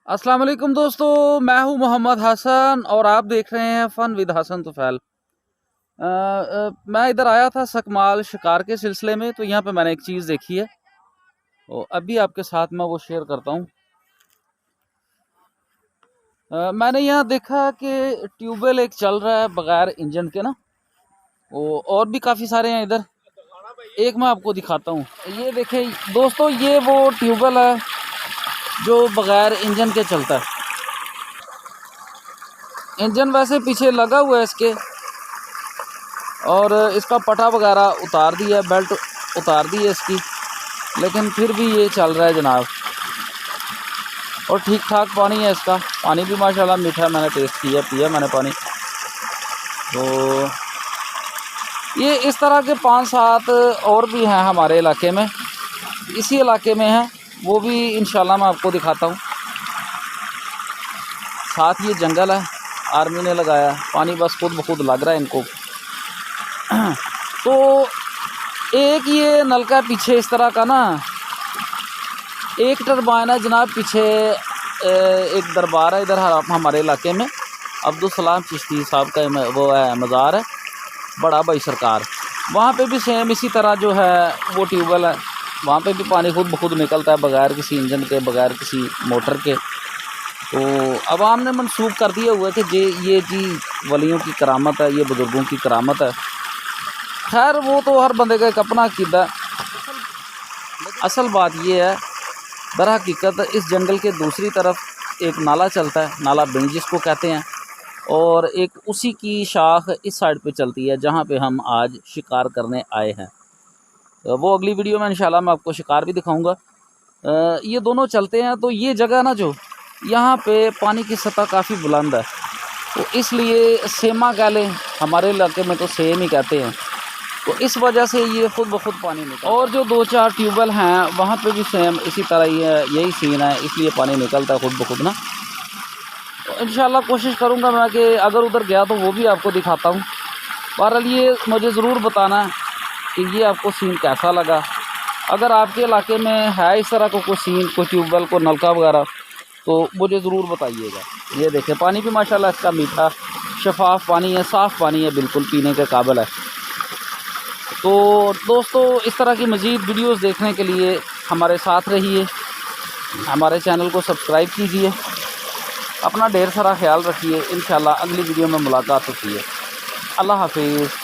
अस्सलाम वालेकुम दोस्तों, मैं हूं मोहम्मद हसन और आप देख रहे हैं फ़न विद हसन तुफैल। मैं इधर आया था सकमाल शिकार के सिलसिले में, तो यहाँ पे मैंने एक चीज़ देखी है और अभी आपके साथ मैं वो शेयर करता हूँ। मैंने यहाँ देखा कि ट्यूबवेल एक चल रहा है बग़ैर इंजन के ना, और भी काफ़ी सारे हैं इधर। एक मैं आपको दिखाता हूँ, ये देखें दोस्तों, ये वो ट्यूबवेल है जो बग़ैर इंजन के चलता है। इंजन वैसे पीछे लगा हुआ है इसके, और इसका पटा वगैरह उतार दिया, बेल्ट उतार दी है इसकी, लेकिन फिर भी ये चल रहा है जनाब। और ठीक ठाक पानी है इसका, पानी भी माशाल्लाह मीठा है, मैंने टेस्ट किया, पिया मैंने पानी। तो ये इस तरह के 5-7 और भी हैं हमारे इलाके में, इसी इलाके में हैं, वो भी इंशाल्लाह मैं आपको दिखाता हूँ। साथ ये जंगल है, आर्मी ने लगाया, पानी बस खुद ब खुद लग रहा है इनको। तो एक ये नलका पीछे इस तरह का ना, एक टरबाइन है जनाब पीछे। एक दरबार है इधर हमारे इलाके में, अब्दुल सलाम चिश्ती साहब का वो है मज़ार है, बड़ा भाई सरकार। वहाँ पे भी सेम इसी तरह जो है वो ट्यूबवेल है, वहाँ पे भी पानी खुद ब खुद निकलता है बग़ैर किसी इंजन के, बग़ैर किसी मोटर के। तो अवाम ने मंसूब कर दिया हुआ है कि ये जी वलियों की करामत है, ये बुज़ुर्गों की करामत है। खैर वो तो हर बंदे का एक अपना अक़ीदा है। असल बात ये है, दर हकीकत इस जंगल के दूसरी तरफ एक नाला चलता है, नाला बिंज जिसको कहते हैं, और एक उसी की शाख इस साइड पे चलती है जहाँ पे हम आज शिकार करने आए हैं। वो अगली वीडियो में इंशाल्लाह मैं आपको शिकार भी दिखाऊंगा। ये दोनों चलते हैं, तो ये जगह ना जो यहाँ पे पानी की सतह काफ़ी बुलंद है, तो इसलिए सेमा गैलें हमारे इलाके में तो सेम ही कहते हैं, तो इस वजह से ये खुद ब खुद पानी निकलता है। और जो 2-4 ट्यूबवेल हैं वहाँ पे भी सेम इसी तरह ही है, यही सीन है, इसलिए पानी निकलता है खुद ब खुद ना। तो इंशाल्लाह कोशिश करूँगा मैं कि अगर उधर गया तो वो भी आपको दिखाता हूँ। बहरहाल ये मुझे ज़रूर बताना कि ये आपको सीन कैसा लगा। अगर आपके इलाके में है इस तरह का कोई सीन, कोई ट्यूबवेल, कोई नलका वगैरह, तो मुझे ज़रूर बताइएगा। ये देखें पानी भी माशाल्लाह इसका मीठा शफाफ पानी है, साफ़ पानी है, बिल्कुल पीने के काबिल है। तो दोस्तों, इस तरह की मज़ीद वीडियोस देखने के लिए हमारे साथ रहिए, हमारे चैनल को सब्सक्राइब कीजिए, अपना ढेर सारा ख्याल रखिए। इंशाल्लाह अगली वीडियो में मुलाकात होती है। अल्लाह हाफिज़।